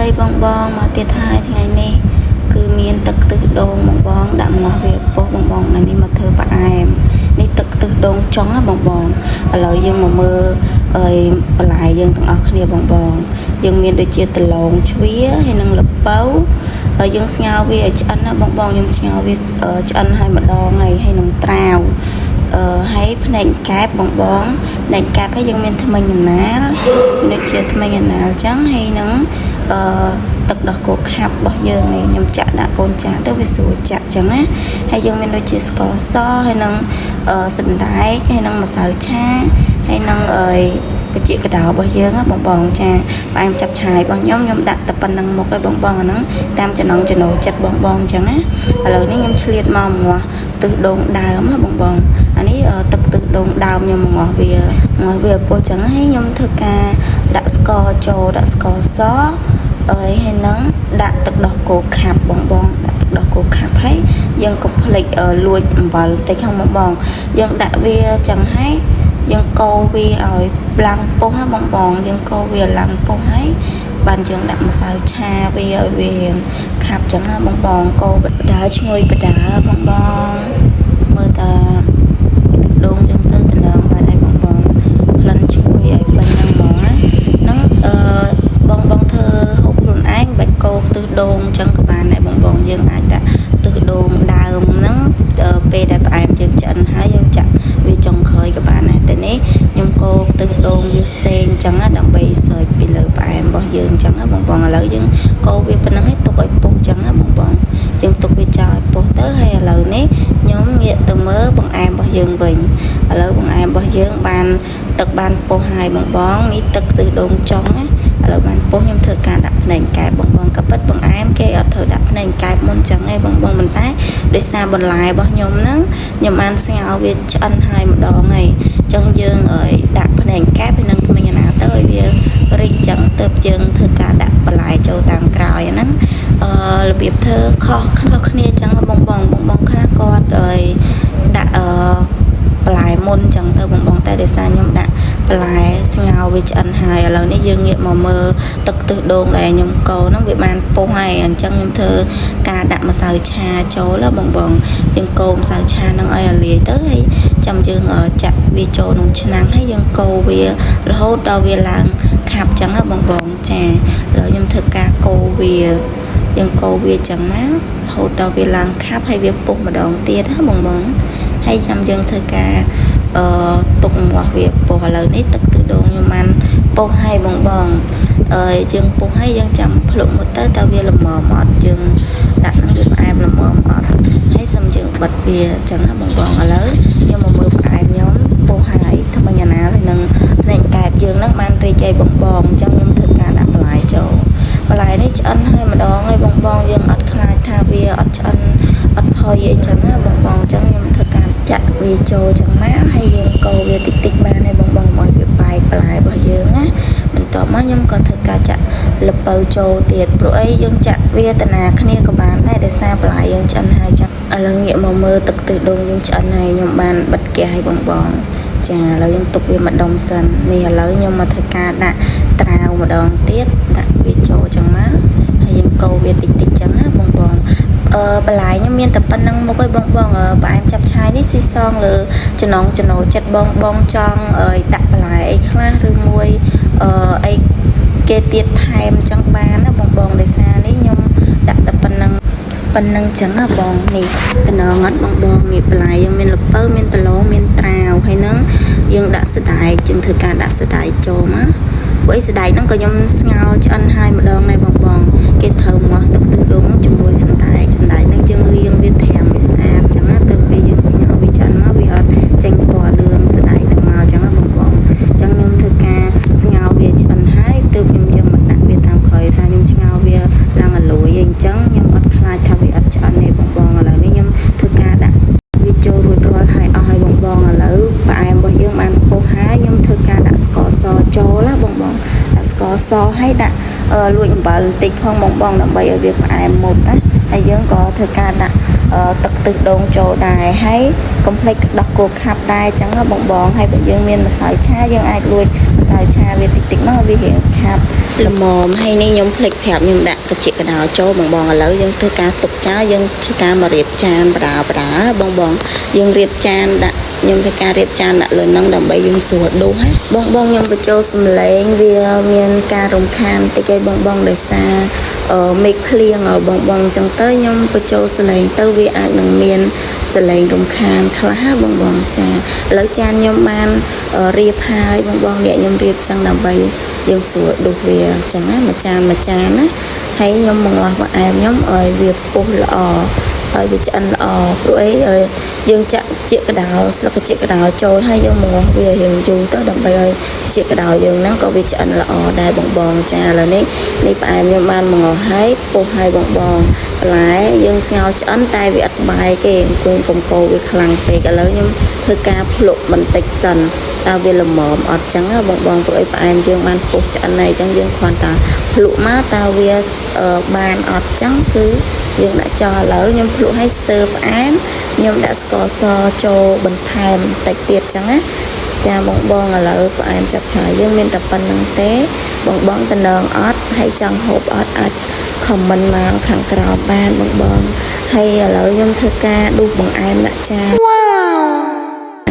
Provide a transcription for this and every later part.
ហើយបងមកទៀតហើយថ្ងៃនេះគឺមានទឹកខ្ទិះដូងបងដាក់ងាស់វាពោះបងថ្ងៃនេះមកធ្វើផ្អែមនេះទឹកខ្ទិះដូងចុងណាបងឥឡូវយើងមកមើលបន្លែយើងទាំងអស់គ្នាបងយើងមានដូចជាដលងជ្វាហើយនឹងល្ពៅហើយយើងស្ងោរវាឲ្យឆ្អិនណាបងខ្ញុំស្ងោរវាឆ្អិនឲ្យម្ដងហើយនឹងត្រាវហើយភ្នែកកែបបងភ្នែកកែបហើយយើងមានថ្មិញដំណាលដូចជាថ្មិញដំណាលចឹងហើយនឹងទឹកដោះគោខាប់របស់យើងនេះខ្ញុំចាក់ដាក់កូនចាស់ទៅវាស្រួលចាក់ចឹងណាហើយយើងមានដូចជាស្ករសហើយនឹងសណ្ដែកហើយនឹងម្សៅឆាហើយនឹងកញ្ចៀកកដោរបស់យើងណាបងចាផ្អែមចាប់ឆាយរបស់ខ្ញុំដាក់តែប៉ុណ្្នឹងមកឲ្យបងអាហ្នឹងតាមចំណង់ចំណូលចិត្តបងចឹងណាឥឡូវនេះខ្ញុំឆ្លៀតមកងាស់ទឹកដូងដើមណាបងអានេះទឹកដូងដើមខ្ញុំងាស់វាពោះចឹងហើយខ្ញុំធ្វើការដាក់ស្ករចូលដាក់ស្ករសហើយនឹងដាក់ទឹកដោះគោខាប់បងដាក់ទឹកដោះគោខាប់ហើយយើងកុំភ្លេចលួចអំបិលបន្តិចហ្នឹងបងយើងដាក់វាចឹងហើយយើងកូរវាឲ្យឡើងពុះណាបងយើងកូរវាឡើងពុះហើយបានយើងដាក់ម្សៅឆាវាឲ្យវាខាប់ចឹងណាបងកូរបដាឈ្ងុយបដាបងមើលតាទឹកដូងយើងទៅតំណងបានហើយបងក្លិនឈ្ងុយឲ្យបាញ់ហ្នឹងហ្មងណាហ្នឹងបងធ្វើហូបខ្លួនឯងបាច់កូរខ្ទិះដូងចឹងក៏បានដែរបងយើងអាចដាក់ខ្ទិះដូងដើមហ្នឹងពេលដែលផ្អែមយើងឆ្អិនហើយយើងចាក់វាចុងក្រោយក៏បានដែរតែនេះខ្ញុំកូរខ្ទិះដូងវាផ្សេងចឹងណាដើម្បីស្រោចពីលើផ្អែមរបស់យើងចឹងណាបងឥឡូវយើងកូរវាប៉ុណ្ណឹងឲ្យទុកឲ្យពុះចឹងណាបងយើងទុកវាចោលឲ្យពុះទៅហើយឥឡូវនេះខ្ញុំងាកទៅមើលបង្អែមរបស់យើងវិញឥឡូវបង្អែមរបស់យើងបានទឹកបានពុះហើយបងនេះទឹកខ្ទិះដូងចុងណាឥឡូវបានពុះខ្ញុំធ្វើការដាក់ភ្នែកកែបបងក៏ពិតបង្អែមគេអត់ត្រូវដាក់ភ្នែកកែបមុនចឹងឯងបងប៉ុន្តែដោយសារបន្លែរបស់ខ្ញុំហ្នឹងខ្ញុំបានស្ងោរវាឆ្អិនហើយម្ដងហើយចឹងយើងដាក់ភ្នែកកែបហើយនឹងថ្មិញណាទៅឲ្យវារីកចឹងទៅយើងធ្វើការដាក់បន្លែចូលតាមក្រោយហ្នឹងរបៀបធ្វើខុសគ្នាចឹងបងខ្លះគាត់ដាក់បន្លែមុនចឹងទៅបងតែដោយសារខ្ញុំដាក់បន្លែស្ងោរវាឆ្អិនហើយឥឡូវនេះយើងងាកមកមើលទឹកខ្ទិះដូងដែលខ្ញុំកូរហ្នឹងវាបានពុះហើយអញ្ចឹងខ្ញុំធ្វើការដាក់ម្សៅឆាចូលបងយើងកូរម្សៅឆាហ្នឹងឲ្យលាយទៅហើយចាំយើងចាក់វាចូលក្នុងឆ្នាំងហើយយើងកូរវារហូតដល់វាឡើងខាប់ចឹងណាបងចាឥឡូវខ្ញុំធ្វើការកូរវាយើងកូរវាចឹងណារហូតដល់វាឡើងខាប់ហើយវាពុះម្ដងទៀតណាបងហើយចាំយើងធ្វើការទុកងាស់វាពុះឥឡូវនេះទឹកខ្ទិះដូងខ្ញុំបានពុះឲ្យបងយើងពុះឲ្យយើងចាំភ្លុកមកទៅតើវាល្មមអត់យើងដាក់នឹងវាផ្អែមល្មមអត់ហើយសូមយើងបិទវាចឹងណាបងឥឡូវខ្ញុំមកមើលផ្អែមខ្ញុំពុះឲ្យថ្មិញអាណាហើយនឹងភ្នែកកែបយើងនឹងបានរីកឲ្យបងអញ្ចឹងខ្ញុំធ្វើការដាក់បន្លែចូលបន្លែនេះឆ្អិនឲ្យម្ដងឲ្យបងយើងអត់ខ្លាចថាវាអត់ឆ្អិនអត់ផុយអីចឹងណាបងអញ្ចឹងខ្ញុំធ្វើការចាក់វាចូលចឹងមកហើយយើងកូរវាតិចបានហើយបងឲ្យវាបែកបន្លែរបស់យើងណាបន្ទាប់មកខ្ញុំក៏ធ្វើការចាក់ល្ពៅចូលទៀតព្រោះអីយើងចាក់វាតាណាគ្នាក៏បានដែរដោយសារបន្លែយើងឆ្អិនហើយចាឥឡូវងាកមកមើលទឹកខ្ទិះដូងយើងឆ្អិនហើយខ្ញុំបានបិទហ្គាសឲ្យបងចាឥឡូវយើងទុកវាម្ដុំសិននេះឥឡូវខ្ញុំមកធ្វើការដាក់ត្រាវម្ដងទៀតដាក់វាចូលចឹងមកហើយយើងកូរវាតិចចឹងណាបងបន្លែខ្ញុំមានតែប៉ុណ្្នឹងមកឲ្យបងផ្អែមចាប់ឆាយនេះស៊ីសងលើចំណងចំណូលចិត្តបងចង់ដាក់បន្លែអីខ្លះឬមួយអីគេទៀតថែមចឹងបានណាបងដោយសារនេះខ្ញុំដាក់តែប៉ុណ្្នឹងចឹងណាបងនេះតំណងអត់បងនេះបន្លែយើងមានល្ពៅមានដលងមានត្រាវហើយនឹងយើងដាក់សណ្ដែកយើងធ្វើការដាក់សណ្ដែកចូលមកព្រោះសណ្ដែកហ្នឹងក៏ខ្ញុំស្ងោរឆ្អិនហើយម្ដងដែរបងគេត្រូវមកទឹកខ្ទិះដូងជាមួយសណ្ដែកហ្នឹងយើងលាងវាត្រាំវាស្អាតចឹងណាទៅពេលយើងស្ងោរវាឆ្អិនមកវាអត់ចេញពណ៌លឿងសណ្ដែកហ្នឹងមកចឹងណាបងចឹងខ្ញុំធ្វើការស្ងោរវាឆ្អិនហើយទើបខ្ញុំយកមកដាក់វាតាមក្រោយសារខ្ញុំស្ងោរវាឡើងអាលួយអញ្ចឹងខ្ញុំអត់ខ្លាចថាវាអត់ឆ្អិនទេបងឥឡូវនេះខ្ញុំធ្វើការដាក់វាចូលរួចរាល់ហើយអស់ហើយបងឥឡូវផ្អែមរបស់យើងបានពុះហើយខ្ញុំធ្វើការដាក់ស្ករសចូលណាបងដាក់ស្ករសហើយដាក់លួចអំបិលបន្តិចផងបងដើម្បីឲ្យវាផ្អែមមុតណាហ ហើយយើងក៏ធ្វើការដាក់ទឹកខ្ទិះដូងចូលដែរហើយកុំភ្លេចដោះគោខាប់ដែរអញ្ចឹងបងហើយបើយើងមានម្សៅឆាយើងអាចលួចម្សៅឆាវាតិចមកវារៀងខាប់ល្មមហើយនេះខ្ញុំភ្លេចប្រាប់ខ្ញុំដាក់កញ្ចក់កណ្ដោចូលបងឥឡូវយើងធ្វើការទុកចោលយើងធ្វើការមករៀបចានបដាបងយើងរៀបចានដាក់ខ្ញុំធ្វើការរៀបចានដាក់លើនឹងដើម្បីយើងស្រួលដួសហ៎បងខ្ញុំបញ្ចូលសំឡេងវាមានការរំខានតិចឯបងដោយសារមេឃភ្លៀងបងអញ្ចឹងទៅខ្ញុំបញ្ចូលសំឡេងទៅវាអាចនឹងមានសំឡេងរំខានខ្លះបងចាឥឡូវចានខ្ញុំបានរៀបហើយបងអ្នកខ្ញុំរៀបចឹងដើម្បីយើងស្រួលដួសវាអញ្ចឹងណាមួយចានណាហើយខ្ញុំមកងាស់បង្អែមខ្ញុំឲ្យវាពុះល្អឲ្យវាឆ្អិនល្អព្រោះអីយើងចាក់ជាកដោស្លឹកជាកដោចូលហើយយើងមកវារៀងយូរទៅដើម្បីឲ្យជាកដោយើងហ្នឹងក៏វាឆ្អិនល្អដែរបងចាឥឡូវនេះផ្អែមខ្ញុំបានមកហើយពុះហើយបងបន្លែយើងស្ងោរឆ្អិនតែវាអត់បាយទេអង្គុយកុំកោវាខ្លាំងពេកឥឡូវខ្ញុំធ្វើការភ្លុកបន្តិចសិនតើវាល្មមអត់ចឹងបងព្រោះអីផ្អែមយើងបានពុះឆ្អិនហើយអញ្ចឹងយើងគ្រាន់តែភ្លុកមកតើវាបានអត់ចឹងគឺយើងដាក់ចោលឥឡូវខ្ញុំភ្លុកឲ្យស្ទើរផ្អែមខ្ញុំដាក់ស្ករសចូលបន្ថែមបន្តិចទៀតចឹងណាចាបងឥឡូវផ្អែមចាប់ឆាយយើងមានតែប៉ុណ្្នឹងទេបងតំណងអត់ហើយចង់ហូបអត់អាចខមមិនមកខាងក្រោមបានបងហើយឥឡូវខ្ញុំធ្វើការដួសបង្អែមដាក់ចាន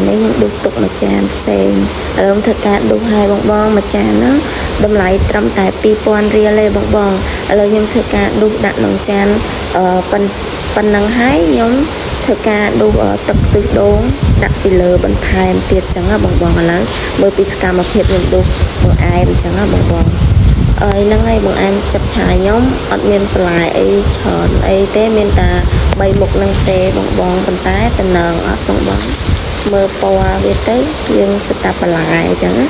នេះខ្ញុំដួសទុកមួយចានផ្សេងឥឡូវធ្វើការដួសឲ្យបងមួយចានហ្នឹងតម្លៃត្រឹមតែ2000រៀលទេបងឥឡូវខ្ញុំធ្វើការដួសដាក់ក្នុងចានប៉ុណ្ណឹងហើយខ្ញុំធ្វើការដួសទឹកខ្ទិះដូងដាក់ពីលើបន្ថែមទៀតចឹងណាបងឥឡូវមើលពីសកម្មភាពខ្ញុំដួសបង្អែមចឹងណាបងហ្នឹងហើយបង្អែមចាប់ឆាយខ្ញុំអត់មានបន្លែអីច្រើនអីទេមានតែ3មុខហ្នឹងទេបងប៉ុន្តែតំណងអត់បងមើលពណ៌វាទៅយើងស្ដាប់បន្លែអញ្ចឹងណា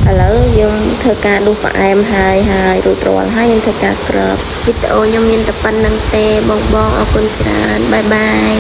ឥឡូវយើងធ្វើការដួសផ្អែមហើយរួចរាល់ហើយយើងធ្វើការក្របវីដេអូខ្ញុំមានតែប៉ុណ្្នឹងទេបងអរគុណច្រើនបាយបាយ